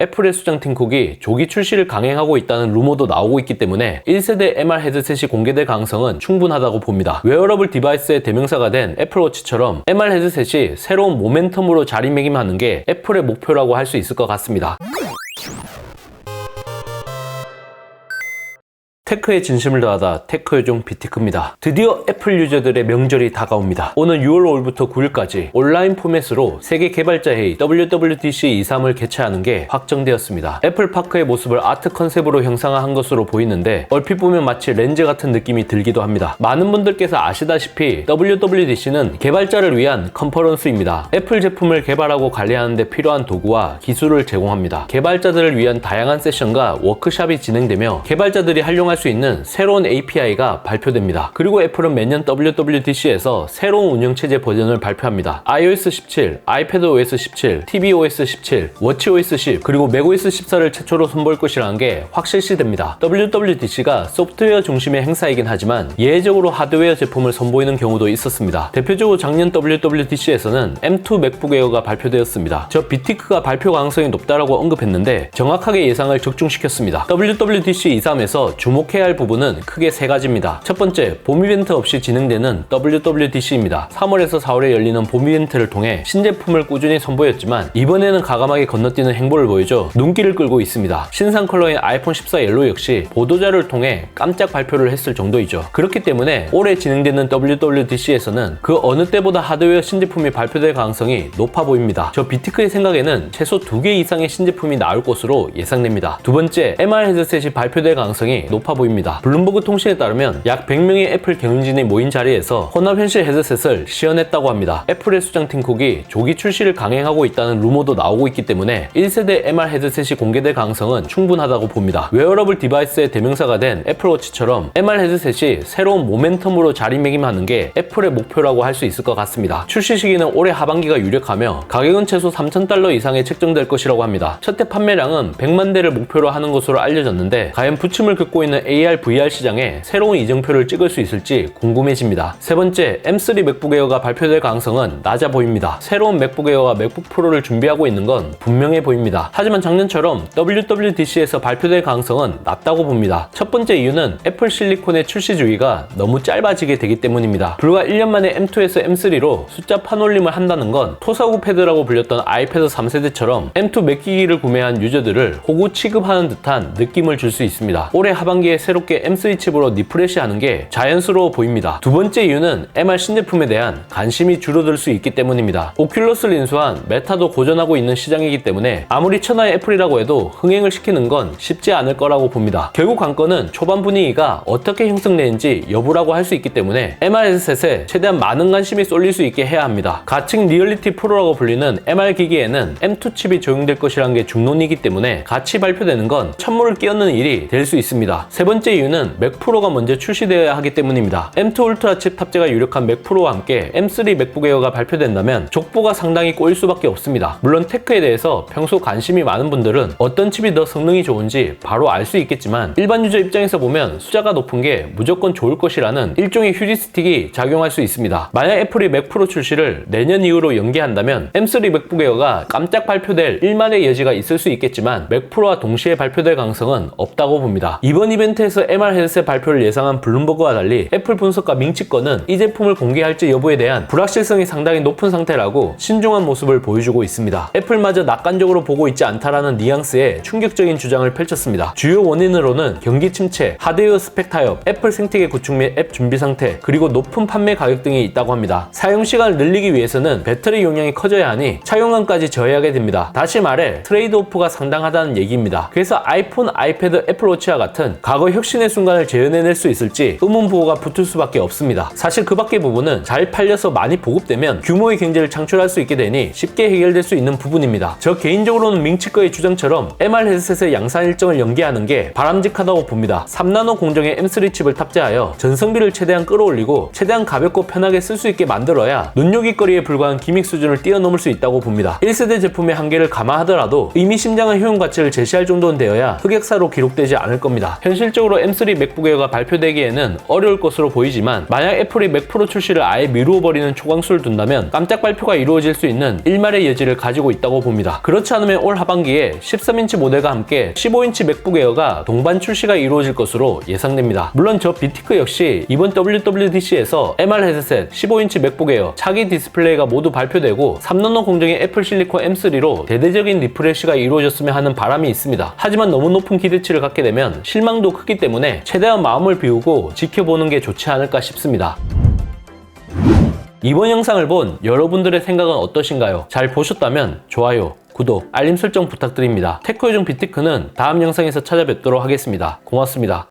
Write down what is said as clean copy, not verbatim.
애플의 수장 팀쿡이 조기 출시를 강행하고 있다는 루머도 나오고 있기 때문에 1세대 MR 헤드셋이 공개될 가능성은 충분하다고 봅니다. 웨어러블 디바이스의 대명사가 된 애플워치처럼 MR 헤드셋이 새로운 모멘텀으로 자리매김하는 게 애플의 목표라고 할 수 있을 것 같습니다. 테크의 진심을 다하다 테크 요정 비티크입니다. 드디어 애플 유저들의 명절이 다가옵니다. 오는 6월 5일부터 9일까지 온라인 포맷으로 세계 개발자 회의 WWDC 23을 개최하는 게 확정되었습니다. 애플파크의 모습을 아트 컨셉으로 형상화한 것으로 보이는데 얼핏 보면 마치 렌즈 같은 느낌이 들기도 합니다. 많은 분들께서 아시다시피 WWDC는 개발자를 위한 컨퍼런스입니다. 애플 제품을 개발하고 관리하는 데 필요한 도구와 기술을 제공합니다. 개발자들을 위한 다양한 세션과 워크샵이 진행되며 개발자들이 활용할 수 있는 새로운 API가 발표됩니다. 그리고 애플은 매년 WWDC에서 새로운 운영체제 버전을 발표합니다. iOS 17, iPadOS 17, tvOS 17, watchOS 10, 그리고 macOS 14를 최초로 선보일 것이라는 게 확실시됩니다. WWDC가 소프트웨어 중심의 행사이긴 하지만 예외적으로 하드웨어 제품을 선보이는 경우도 있었습니다. 대표적으로 작년 WWDC에서는 M2 맥북 에어가 발표되었습니다. 저 비티크가 발표 가능성이 높다라고 언급했는데 정확하게 예상을 적중시켰습니다. WWDC 23에서 주목해야 할 부분은 크게 세 가지입니다. 첫 번째, 봄 이벤트 없이 진행되는 WWDC입니다. 3월에서 4월에 열리는 봄 이벤트를 통해 신제품을 꾸준히 선보였지만 이번에는 과감하게 건너뛰는 행보를 보여줘 눈길을 끌고 있습니다. 신상 컬러인 아이폰 14 옐로우 역시 보도자를 통해 깜짝 발표를 했을 정도이죠. 그렇기 때문에 올해 진행되는 WWDC에서는 그 어느 때보다 하드웨어 신제품이 발표될 가능성이 높아 보입니다. 저 비티크의 생각에는 최소 2개 이상의 신제품이 나올 것으로 예상됩니다. 두 번째, MR 헤드셋이 발표될 가능성이 높아 보입니다. 블룸버그 통신에 따르면 약 100명의 애플 경영진이 모인 자리에서 혼합현실 헤드셋을 시연했다고 합니다. 애플의 수장 팀쿡이 조기 출시를 강행하고 있다는 루머도 나오고 있기 때문에 1세대 MR 헤드셋이 공개될 가능성은 충분하다고 봅니다. 웨어러블 디바이스의 대명사가 된 애플워치처럼 MR 헤드셋이 새로운 모멘텀으로 자리매김하는 게 애플의 목표라고 할 수 있을 것 같습니다. 출시 시기는 올해 하반기가 유력하며 가격은 최소 $3,000 이상에 책정될 것이라고 합니다. 첫 해 판매량은 100만 대를 목표로 하는 것으로 알려졌는데 과연 부침을 긋고 있는 AR, VR 시장에 새로운 이정표를 찍을 수 있을지 궁금해집니다. 세 번째, M3 맥북 에어가 발표될 가능성은 낮아 보입니다. 새로운 맥북 에어와 맥북 프로를 준비하고 있는 건 분명해 보입니다. 하지만 작년처럼 WWDC에서 발표될 가능성은 낮다고 봅니다. 첫 번째 이유는 애플 실리콘의 출시 주기가 너무 짧아지게 되기 때문입니다. 불과 1년 만에 M2에서 M3로 숫자 판올림을 한다는 건 토사구 패드라고 불렸던 아이패드 3세대처럼 M2 맥기기를 구매한 유저들을 호구 취급하는 듯한 느낌을 줄 수 있습니다. 올해 하반기에 새롭게 M3 칩으로 리프레시하는 게 자연스러워 보입니다. 두 번째 이유는 MR 신제품에 대한 관심이 줄어들 수 있기 때문입니다. 오큘러스를 인수한 메타도 고전하고 있는 시장이기 때문에 아무리 천하의 애플이라고 해도 흥행을 시키는 건 쉽지 않을 거라고 봅니다. 결국 관건은 초반 분위기가 어떻게 형성되는지 여부라고 할 수 있기 때문에 MR 헤드셋에 최대한 많은 관심이 쏠릴 수 있게 해야 합니다. 가칭 리얼리티 프로라고 불리는 MR 기기에는 M2 칩이 적용될 것이라는 게 중론이기 때문에 같이 발표되는 건 찬물을 끼얹는 일이 될 수 있습니다. 세 번째 이유는 맥 프로가 먼저 출시되어야 하기 때문입니다. M2 울트라 칩 탑재가 유력한 맥 프로와 함께 M3 맥북 에어가 발표된다면 족보가 상당히 꼬일 수밖에 없습니다. 물론 테크에 대해서 평소 관심이 많은 분들은 어떤 칩이 더 성능이 좋은지 바로 알 수 있겠지만 일반 유저 입장에서 보면 숫자가 높은 게 무조건 좋을 것이라는 일종의 휴리스틱이 작용할 수 있습니다. 만약 애플이 맥 프로 출시를 내년 이후로 연기한다면 M3 맥북 에어가 깜짝 발표될 일만의 여지가 있을 수 있겠지만 맥 프로와 동시에 발표될 가능성은 없다고 봅니다. 이번 이벤트에서 MR 헤드셋 발표를 예상한 블룸버그와 달리 애플 분석가 밍치건은 이 제품을 공개할지 여부에 대한 불확실성이 상당히 높은 상태라고 신중한 모습을 보여주고 있습니다. 애플마저 낙관적으로 보고 있지 않다라는 뉘앙스의 충격적인 주장을 펼쳤습니다. 주요 원인으로는 경기 침체, 하드웨어 스펙 타협, 애플 생태계 구축 및 앱 준비 상태, 그리고 높은 판매 가격 등이 있다고 합니다. 사용 시간을 늘리기 위해서는 배터리 용량이 커져야 하니 차용감까지 저해하게 됩니다. 다시 말해 트레이드오프가 상당하다는 얘기입니다. 그래서 아이폰, 아이패드, 애플워치와 같은 과거 혁신의 순간을 재현해낼 수 있을지 의문부호가 붙을 수밖에 없습니다. 사실 그 밖의 부분은 잘 팔려서 많이 보급되면 규모의 경제를 창출할 수 있게 되니 쉽게 해결될 수 있는 부분입니다. 저 개인적으로는 밍치거의 주장처럼 MR 헤드셋의 양산 일정을 연기하는 게 바람직하다고 봅니다. 3나노 공정의 M3 칩을 탑재하여 전성비를 최대한 끌어올리고 최대한 가볍고 편하게 쓸 수 있게 만들어야 눈요깃거리에 불과한 기믹 수준을 뛰어넘을 수 있다고 봅니다. 1세대 제품의 한계를 감안하더라도 의미심장한 효용 가치를 제시할 정도는 되어야 흑역사로 기록되지 않을 겁니다. 현실 현실적으로 M3 맥북 에어가 발표되기에는 어려울 것으로 보이지만 만약 애플이 맥 프로 출시를 아예 미루어버리는 초강수를 둔다면 깜짝 발표가 이루어질 수 있는 일말의 여지를 가지고 있다고 봅니다. 그렇지 않으면 올 하반기에 13인치 모델과 함께 15인치 맥북 에어가 동반 출시가 이루어질 것으로 예상됩니다. 물론 저 비티크 역시 이번 WWDC에서 MR 헤드셋, 15인치 맥북 에어, 차기 디스플레이가 모두 발표되고 3나노 공정의 애플 실리콘 M3로 대대적인 리프레시가 이루어졌으면 하는 바람이 있습니다. 하지만 너무 높은 기대치를 갖게 되면 실망도 크기 때문에 최대한 마음을 비우고 지켜보는 게 좋지 않을까 싶습니다. 이번 영상을 본 여러분들의 생각은 어떠신가요? 잘 보셨다면 좋아요, 구독, 알림 설정 부탁드립니다. 테크요정 비티크는 다음 영상에서 찾아뵙도록 하겠습니다. 고맙습니다.